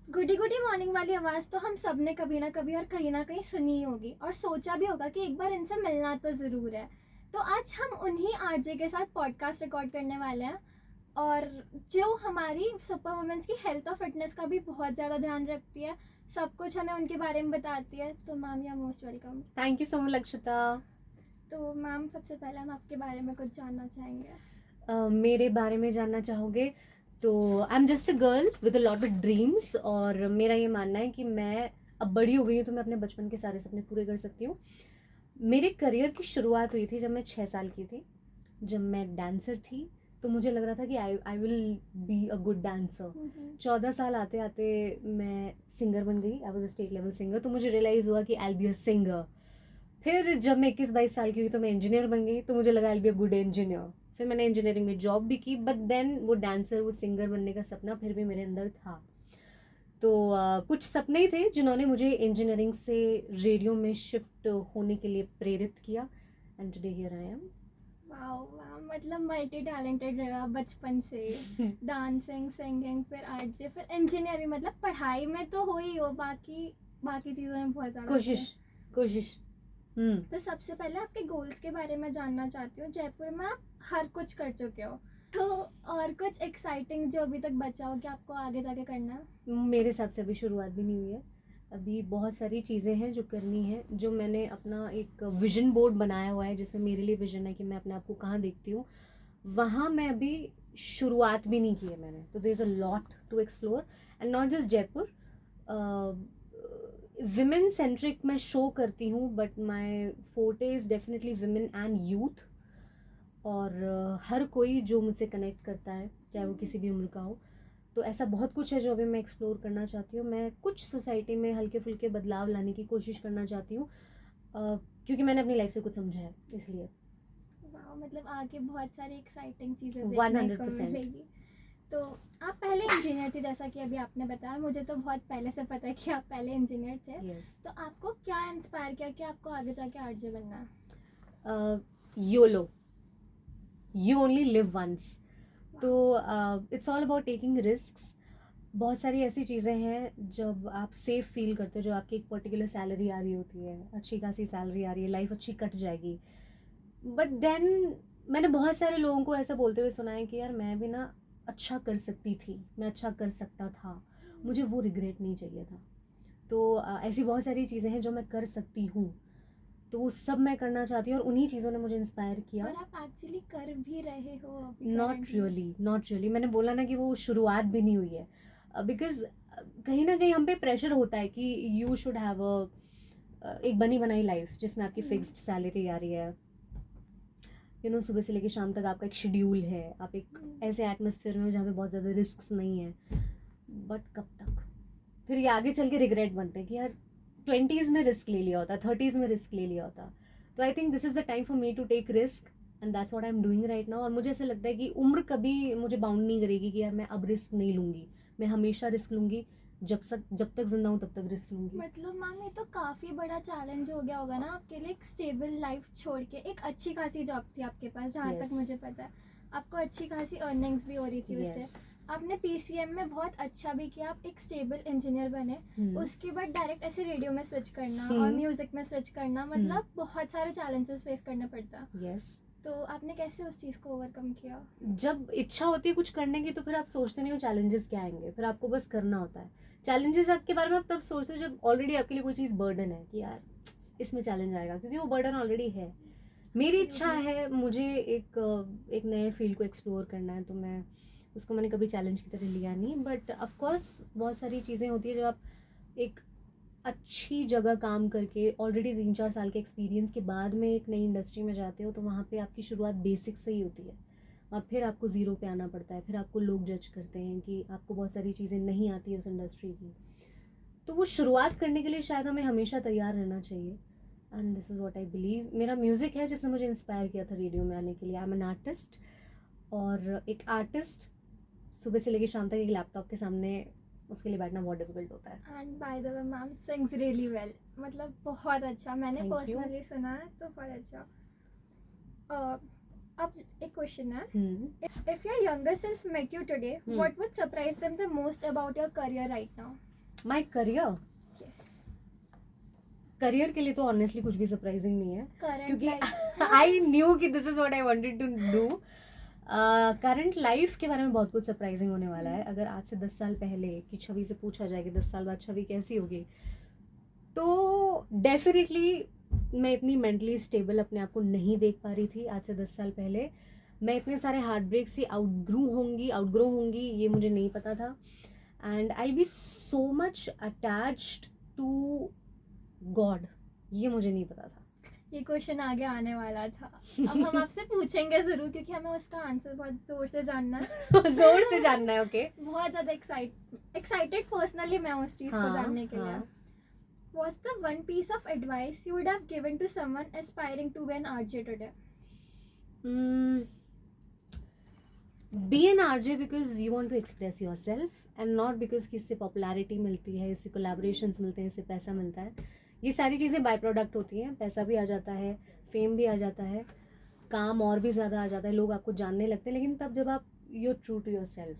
गुडी गुडी morning वाली आवाज़ तो हम सब ने कभी ना कभी और कहीं ना कहीं सुनी ही होगी और सोचा भी होगा कि एक बार इनसे मिलना तो ज़रूर है। तो आज हम उन्हीं आरजे के साथ पॉडकास्ट रिकॉर्ड करने वाले हैं और जो हमारी सुपर वुमेन्स की हेल्थ और फिटनेस का भी बहुत ज़्यादा ध्यान रखती है, सब कुछ हमें उनके बारे में बताती है। तो ma'am you are most welcome. Thank you so much Lakshita. तो मैम सबसे पहले हम आपके बारे में कुछ जानना चाहेंगे। मेरे बारे में जानना चाहोगे तो I am just a girl with a lot of dreams, और मेरा ये मानना है कि मैं अब बड़ी हो गई हूँ तो मैं अपने बचपन के सारे सपने पूरे कर सकती हूँ। मेरे करियर की शुरुआत हुई थी जब मैं 6 साल की थी, जब मैं डांसर थी। तो मुझे लग रहा था कि I will be a good dancer. 14 साल आते आते मैं सिंगर बन गई। I was a state level singer. तो मुझे रियलाइज़ हुआ कि I will be a singer. फिर जब मैं 21-22 साल की हुई तो मैं इंजीनियर बन गई। तो मुझे लगा I will be a good engineer. फिर मैंने इंजीनियरिंग में जॉब भी की, बट देन वो डांसर, वो सिंगर बनने का सपना फिर भी मेरे अंदर था। तो कुछ सपने ही थे जिन्होंने मुझे इंजीनियरिंग से रेडियो में शिफ्ट होने के लिए प्रेरित किया, and today here I am. Wow ma'am, मतलब मल्टी टैलेंटेड रहा बचपन से। डांसिंग, सिंगिंग, फिर आर्ट, फिर इंजीनियरिंग। मतलब पढ़ाई में तो हो ही हो, बाकी बाकी चीज़ों में बहुत ज़्यादा कोशिश। तो सबसे पहले आपके गोल्स के बारे में जानना चाहती हूँ। जयपुर में आप हर कुछ कर चुके हो, तो और कुछ एक्साइटिंग जो अभी तक बचा हो कि आपको आगे जाके करना है? मेरे हिसाब से अभी शुरुआत भी नहीं हुई है। अभी बहुत सारी चीज़ें हैं जो करनी है। जो मैंने अपना एक विजन बोर्ड बनाया हुआ है जिसमें मेरे लिए विजन है कि मैं अपने आप को कहाँ देखती हूँ, वहाँ मैं अभी शुरुआत भी नहीं की है मैंने। तो there is a lot to explore, and not just Jaipur. Women centric मैं शो करती हूँ, but my forte is definitely women and youth. और हर कोई जो मुझसे कनेक्ट करता है, चाहे वो किसी भी उम्र का हो। तो ऐसा बहुत कुछ है जो अभी मैं एक्सप्लोर करना चाहती हूँ। मैं कुछ सोसाइटी में हल्के फुल्के बदलाव लाने की कोशिश करना चाहती हूँ, क्योंकि मैंने अपनी लाइफ से कुछ समझा है, इसलिए। वाह, मतलब आगे बहुत सारी एक्साइटिंग चीज़ें देखने को 100%। मिलेगी। तो आप पहले इंजीनियर थे जैसा कि अभी आपने बताया। मुझे तो बहुत पहले से पता है कि आप पहले इंजीनियर थे। यस। तो आपको क्या इंस्पायर किया कि आपको आगे जाके आरजे बनना है? YOLO, you only live once. तो it's all about taking risks. बहुत सारी ऐसी चीज़ें हैं जब आप सेफ फील करते हो, जो आपकी एक पर्टिकुलर सैलरी आ रही होती है, अच्छी खासी सैलरी आ रही है, लाइफ अच्छी कट जाएगी। बट देन मैंने बहुत सारे लोगों को ऐसा बोलते हुए सुना है कि यार मैं भी ना अच्छा कर सकती थी, मैं अच्छा कर सकता था, मुझे वो रिग्रेट नहीं चाहिए था। तो ऐसी बहुत सारी चीज़ें हैं जो मैं कर सकती हूँ, तो वो सब मैं करना चाहती हूँ, और उन्हीं चीज़ों ने मुझे इंस्पायर किया। और आप एक्चुअली कर भी रहे हो अभी? Not really. मैंने बोला ना कि वो शुरुआत भी नहीं हुई है, बिकॉज कहीं ना कहीं हम पे प्रेशर होता है कि यू शुड हैव एक बनी बनाई लाइफ जिसमें आपकी फिक्स्ड सैलरी आ रही है, सुबह से लेकर शाम तक आपका एक शेड्यूल है, आप एक ऐसे एटमोसफेयर में हो जहाँ पे बहुत ज़्यादा रिस्क नहीं है। बट कब तक? फिर ये आगे चल के रिग्रेट बनते हैं कि यार 20s में रिस्क ले लिया होता, 30s में रिस्क ले लिया होता। तो I think this is the time for me to take risk, and that's what I am doing right now. और मुझे ऐसा लगता है कि उम्र कभी मुझे बाउंड नहीं करेगी कि यार मैं अब रिस्क नहीं लूँगी। मैं हमेशा रिस्क लूँगी, जब तक जिंदा हूँ तब तक रिस्क लूँगी। मतलब मैम ये तो काफ़ी बड़ा चैलेंज हो गया होगा ना आपके लिए, एक स्टेबल लाइफ छोड़ के। एक अच्छी खासी जॉब थी आपके पास जहाँ Yes. तक मुझे पता है, आपको अच्छी खासी अर्निंग्स भी हो रही थी उससे। Yes. आपने पीसीएम में बहुत अच्छा भी किया, आप एक स्टेबल इंजीनियर बने। उसके बाद डायरेक्ट ऐसे रेडियो में स्विच करना और म्यूजिक में स्विच करना, मतलब बहुत सारे चैलेंजेस फेस करना पड़ता। Yes. तो आपने कैसे उस चीज़ को ओवरकम किया? जब इच्छा होती है कुछ करने की तो फिर आप सोचते नहीं हो चैलेंजेस क्या आएंगे, फिर आपको बस करना होता है। चैलेंजेस के बारे में आप तब सोचते हो जब ऑलरेडी आपके लिए कोई चीज़ बर्डन है कि यार इसमें चैलेंज आएगा, क्योंकि वो बर्डन ऑलरेडी है। मेरी इच्छा है, मुझे एक नए फील्ड को एक्सप्लोर करना है, तो मैं उसको मैंने कभी चैलेंज की तरह लिया नहीं। बट ऑफकोर्स बहुत सारी चीज़ें होती है जब आप एक अच्छी जगह काम करके ऑलरेडी 3-4 साल के एक्सपीरियंस के बाद में एक नई इंडस्ट्री में जाते हो, तो वहाँ पे आपकी शुरुआत बेसिक से ही होती है। और फिर आपको ज़ीरो पे आना पड़ता है, फिर आपको लोग जज करते हैं कि आपको बहुत सारी चीज़ें नहीं आती है उस इंडस्ट्री की। तो वो शुरुआत करने के लिए शायद हमें हमेशा तैयार रहना चाहिए, and this is what I believe. मेरा म्यूज़िक है जिसने मुझे इंस्पायर किया था रेडियो में आने के लिए। आई एम एन आर्टिस्ट, और एक आर्टिस्ट सुबह से लेकर शाम तक एक लैपटॉप के सामने उसके लिए बैठना बहुत डिफिकल्ट होता है। And by the way ma'am sings really well, मतलब बहुत अच्छा। मैंने Thank you. पर्सनली सुना है तो बहुत अच्छा। अब एक क्वेश्चन है, if your younger self met you today, what would surprise them the most about your career right now? My career, yes, career के लिए तो ऑनेस्टली कुछ भी सरप्राइजिंग नहीं है, करंट क्योंकि लाइफ। आई न्यू कि this is what I wanted to do. Current life के बारे में बहुत कुछ सरप्राइजिंग होने वाला है। अगर आज से 10 साल पहले की छवि से पूछा जाए कि 10 साल बाद छवि कैसी होगी, तो डेफिनेटली मैं इतनी मेंटली स्टेबल अपने आप को नहीं देख पा रही थी आज से 10 साल पहले। मैं इतने सारे हार्ट ब्रेक से आउटग्रो होंगी ये मुझे नहीं पता था। And I be so much attached to God, ये मुझे नहीं पता था। ये क्वेश्चन आगे आने वाला था, अब हम आपसे पूछेंगे जरूर, क्योंकि हमें उसका आंसर बहुत जोर से जानना है। जोर से जानना है, ओके। बहुत ज्यादा एक्साइटेड पर्सनली मैं उस चीज को जानने के लिए। What's the one piece of advice you would have given to someone aspiring to be an RJ today? Be an RJ because you want to express yourself and not because कि इससे popularity मिलती है, इससे collaborations मिलते हैं, इससे पैसा मिलता है। ये सारी चीज़ें बाय प्रोडक्ट होती हैं। पैसा भी आ जाता है, फेम भी आ जाता है, काम और भी ज़्यादा आ जाता है, लोग आपको जानने लगते हैं। लेकिन तब जब आप you are true to yourself,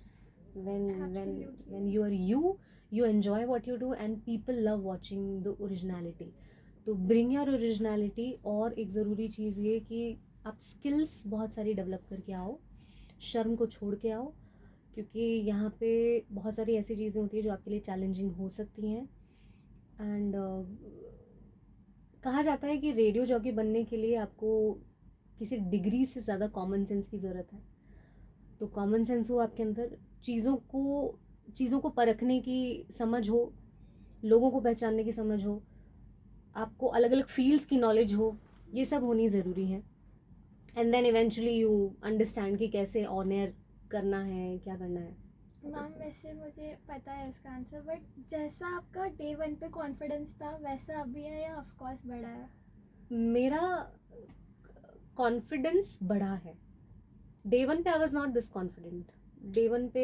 when you are you enjoy what you do and people love watching the originality. तो bring your originality। और एक ज़रूरी चीज़ ये कि आप स्किल्स बहुत सारी डेवलप करके आओ, शर्म को छोड़ के आओ, क्योंकि यहाँ पे बहुत सारी ऐसी चीज़ें होती हैं जो आपके लिए चैलेंजिंग हो सकती हैं। एंड कहा जाता है कि रेडियो जॉकी बनने के लिए आपको किसी डिग्री से ज़्यादा कॉमन सेंस की ज़रूरत है। तो कॉमन सेंस हो आपके अंदर, चीज़ों को परखने की समझ हो, लोगों को पहचानने की समझ हो, आपको अलग अलग फील्ड्स की नॉलेज हो, ये सब होनी ज़रूरी है। And then eventually you understand कि कैसे ऑन एयर करना है, क्या करना है। मैम वैसे मुझे पता है इसका आंसर, बट जैसा आपका डे 1 पे कॉन्फिडेंस था वैसा अभी है या ऑफ कोर्स बढ़ा है? मेरा कॉन्फिडेंस बढ़ा है। डे 1 पे I was not this confident. Day 1 पे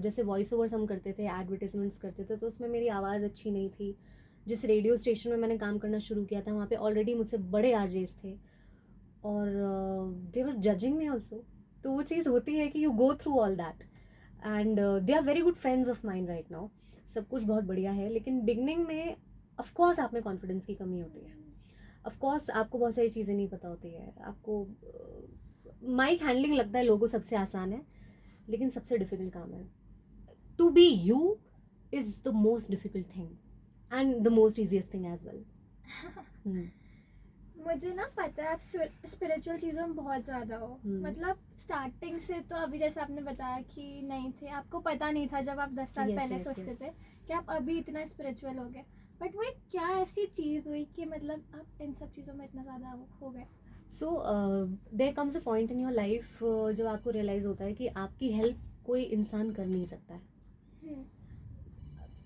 जैसे वॉइस ओवर्स हम करते थे, एडवर्टिजमेंट्स करते थे, तो उसमें मेरी आवाज़ अच्छी नहीं थी। जिस रेडियो स्टेशन में मैंने काम करना शुरू किया था वहाँ पे ऑलरेडी मुझसे बड़े आरजेस थे और दे वर जजिंग मी ऑल्सो। तो वो चीज़ होती है कि you go through all that and they are very good friends of mind right now. सब कुछ बहुत बढ़िया है, लेकिन बिगनिंग में ऑफकोर्स आप में कॉन्फिडेंस की कमी होती है। ऑफकोर्स आपको बहुत सारी चीज़ें नहीं पता होती है। आपको माइक हैंडलिंग लगता है लोगों को सबसे आसान है, लेकिन सबसे डिफिकल्ट काम है। To be you is the most difficult thing and the most easiest thing as well. मुझे ना पता है आप स्पिरिचुअल चीज़ों में बहुत ज़्यादा हो। मतलब स्टार्टिंग से तो अभी जैसे आपने बताया कि नहीं थे, आपको पता नहीं था जब आप 10 साल पहले सोचते थे कि आप अभी इतना स्पिरिचुअल हो गए, बट वो क्या ऐसी चीज़ हुई कि मतलब आप इन सब चीज़ों में इतना ज़्यादा हो गए? So there comes a point in your life जब आपको रियलाइज़ होता है कि आपकी हेल्प कोई इंसान कर नहीं सकता है।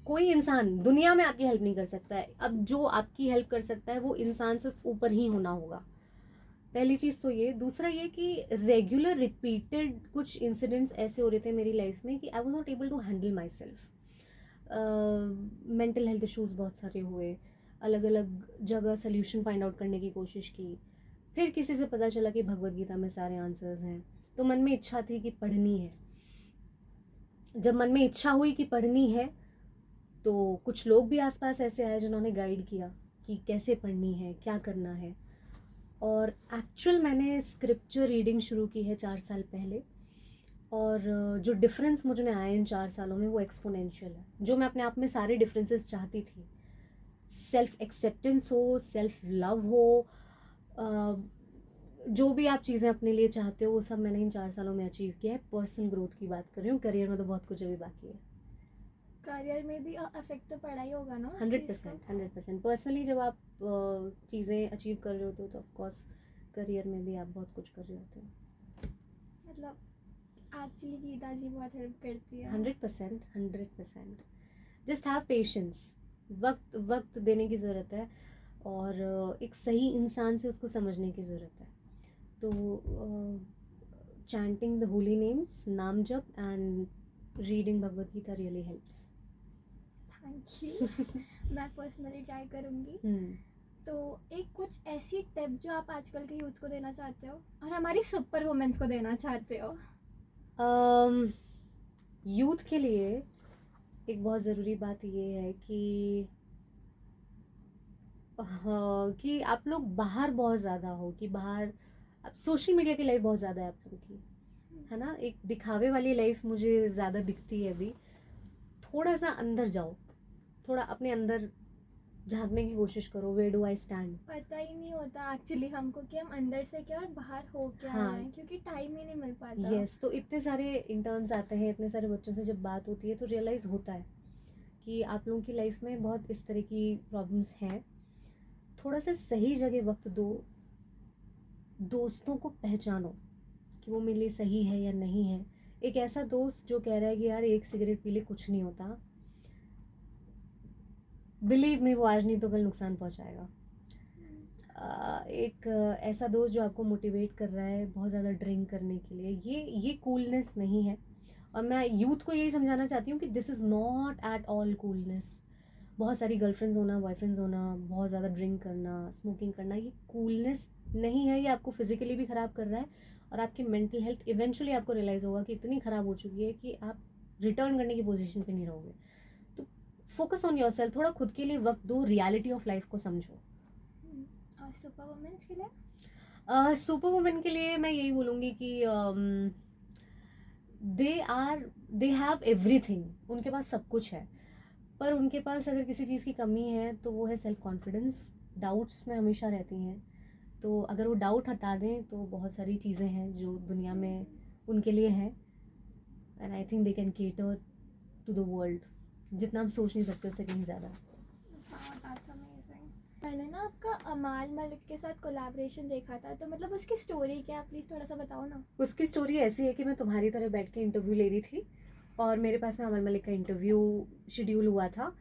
कोई इंसान दुनिया में आपकी हेल्प नहीं कर सकता है। अब जो आपकी हेल्प कर सकता है वो इंसान से ऊपर ही होना होगा। पहली चीज़ तो ये। दूसरा ये कि रेगुलर रिपीटेड कुछ इंसिडेंट्स ऐसे हो रहे थे मेरी लाइफ में कि I was not able to handle myself. Mental health issues बहुत सारे हुए, अलग अलग जगह सोल्यूशन फाइंड आउट करने की कोशिश की। फिर किसी से पता चला कि भगवद गीता में सारे आंसर्स हैं, तो मन में इच्छा थी कि पढ़नी है। जब मन में इच्छा हुई कि पढ़नी है तो कुछ लोग भी आसपास ऐसे आए जिन्होंने गाइड किया कि कैसे पढ़नी है, क्या करना है। और एक्चुअल मैंने स्क्रिप्चर रीडिंग शुरू की है 4 साल पहले, और जो डिफरेंस मुझ में आया इन 4 सालों में वो एक्सपोनेंशियल है। जो मैं अपने आप में सारे डिफरेंसेस चाहती थी, सेल्फ एक्सेप्टेंस हो, सेल्फ लव हो, जो भी आप चीज़ें अपने लिए चाहते हो वो सब मैंने इन 4 सालों में अचीव किया है। पर्सनल ग्रोथ की बात कर रही हूँ, करियर में तो बहुत कुछ अभी बाकी है। करियर में भी इफेक्ट तो पड़ा ही होगा ना? 100%। पर्सनली जब आप चीज़ें अचीव कर रहे होते हो तो ऑफकोर्स करियर में भी आप बहुत कुछ कर रहे होते हो। मतलब एक्चुअली गीता जी बहुत हेल्प करती है। 100%। Just have patience. वक्त देने की ज़रूरत है और एक सही इंसान से उसको समझने की ज़रूरत है। तो चैंटिंग द होली नेम्स, नाम जप and reading Bhagavad Gita really helps. Thank you. मैं पर्सनली ट्राई करूँगी। तो एक कुछ ऐसी टिप जो आप आजकल के यूथ को देना चाहते हो और हमारी सुपर वुमेन्स को देना चाहते हो? यूथ के लिए एक बहुत ज़रूरी बात ये है कि हाँ, कि आप लोग बाहर बहुत ज़्यादा हो, कि बाहर अब सोशल मीडिया की लाइफ बहुत ज़्यादा है आप लोगों की, है ना? एक दिखावे वाली लाइफ मुझे ज़्यादा दिखती है अभी। थोड़ा सा अंदर जाओ, थोड़ा अपने अंदर झांकने की कोशिश करो, वेयर डू आई स्टैंड। पता ही नहीं होता एक्चुअली हमको कि हम अंदर से क्या और बाहर हो क्या हाँ। रहे हैं, क्योंकि टाइम ही नहीं मिल पाता। यस, तो इतने सारे इंटर्न्स आते हैं, इतने सारे बच्चों से जब बात होती है तो रियलाइज़ होता है कि आप लोगों की लाइफ में बहुत इस तरह की प्रॉब्लम्स हैं। थोड़ा सा सही जगह वक्त दो, दोस्तों को पहचानो कि वो मेरे लिए सही है या नहीं है। एक ऐसा दोस्त जो कह रहा है कि यार एक सिगरेट पी ले कुछ नहीं होता, बिलीव में वो आज नहीं तो कल नुकसान पहुंचाएगा। एक ऐसा दोस्त जो आपको मोटिवेट कर रहा है बहुत ज़्यादा ड्रिंक करने के लिए, ये कूलनेस नहीं है। और मैं यूथ को यही समझाना चाहती हूँ कि this is not at all coolness. बहुत सारी गर्लफ्रेंड्स होना, बॉयफ्रेंड्स होना, बहुत ज़्यादा ड्रिंक करना, स्मोकिंग करना, ये कूलनेस नहीं है। ये आपको फिजिकली भी ख़राब कर रहा है और आपकी मेंटल हेल्थ इवेंचुअली आपको रियलाइज़ होगा कि इतनी ख़राब हो चुकी है कि आप रिटर्न करने की पोजीशन पे नहीं रहोगे। तो फोकस ऑन योरसेल्फ, थोड़ा खुद के लिए वक्त दो, रियलिटी ऑफ लाइफ को समझो। और सुपर वुमेन्स के लिए सुपर वुमेन के लिए मैं यही बोलूँगी कि दे हैव एवरीथिंग, उनके पास सब कुछ है, पर उनके पास अगर किसी चीज़ की कमी है तो वो है सेल्फ कॉन्फिडेंस। डाउट्स में हमेशा रहती हैं, तो अगर वो डाउट हटा दें तो बहुत सारी चीज़ें हैं जो दुनिया में उनके लिए हैं। And I think they can cater to the world, जितना हम सोच नहीं सकते उससे कहीं ज़्यादा। मैंने ना आपका अमाल मलिक के साथ कोलैबोरेशन देखा था, तो मतलब उसकी स्टोरी क्या, प्लीज़ थोड़ा सा बताओ ना। उसकी स्टोरी ऐसी है कि मैं तुम्हारी तरह बैठ के इंटरव्यू ले रही थी और मेरे पास में अमल मलिक का इंटरव्यू शेड्यूल हुआ था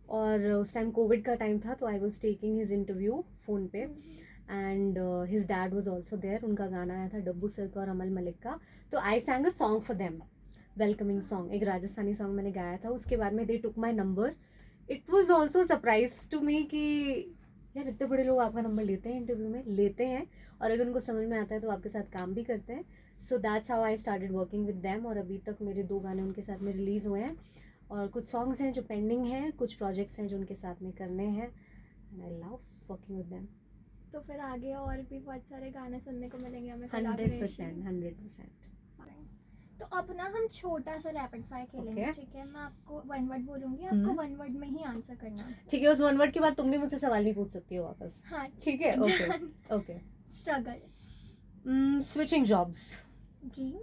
और उस टाइम कोविड का टाइम था, तो I was taking his interview phone पे and his dad was also there. उनका गाना आया था डब्बू सर का और अमल मलिक का, तो I sang a song for them, welcoming song, एक राजस्थानी सॉन्ग मैंने गाया था। उसके बाद में they took my number. It was also surprise to me कि यार इतने बड़े लोग आपका नंबर लेते हैं, इंटरव्यू में लेते हैं, और अगर उनको समझ में आता है तो आपके साथ काम भी करते हैं। So that's how I started working with them, और अभी तक मेरे 2 गाने उनके साथ में रिलीज़ हुए हैं और कुछ सॉन्ग्स हैं जो पेंडिंग हैं, कुछ प्रोजेक्ट्स हैं जो उनके साथ में करने हैं। And I love working with them. तो फिर आगे और भी बहुत सारे गाने सुनने को मिलेंगे हमें 100%, 100%। तो अब ना हम छोटा सा रैपिड फायर खेलेंगे, Okay. ठीक है? मैं आपको 1 वर्ड बोलूंगी, आपको 1 वर्ड में ही आंसर करना है। ठीक है, उस 1 वर्ड के बाद तुम भी मुझसे सवाल नहीं पूछ सकती हो वापस। हाँ ठीक है, okay okay. Struggle, switching jobs, dream,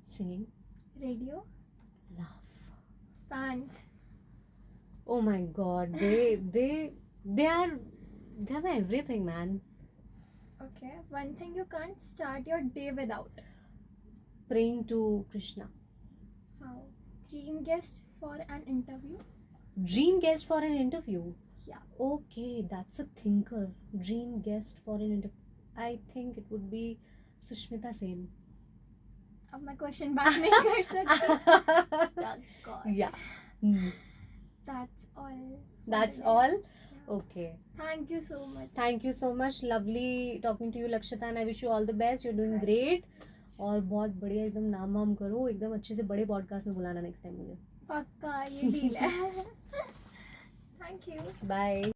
singing, radio, love. Fans, Oh my God, they are my everything, man. Okay. One thing you can't start your day without, Praying to Krishna. How. Dream guest for an interview, Dream guest for an interview. Yeah. Okay, that's a thinker. Dream guest for an interview. I think it would be Sushmita Sen. अब मैं question back नहीं कर सकती। Stuck. Yeah. Hmm. That's all. That's all. Okay. Thank you so much. Thank you so much. Lovely talking to you, Lakshita, and I wish you all the best. You're doing great. और बहुत बढ़िया, एकदम नाम वाम करो, एकदम अच्छे से बड़े पॉडकास्ट में बुलाना नेक्स्ट टाइम मुझे। पक्का, ये डील है। Thank you. Bye.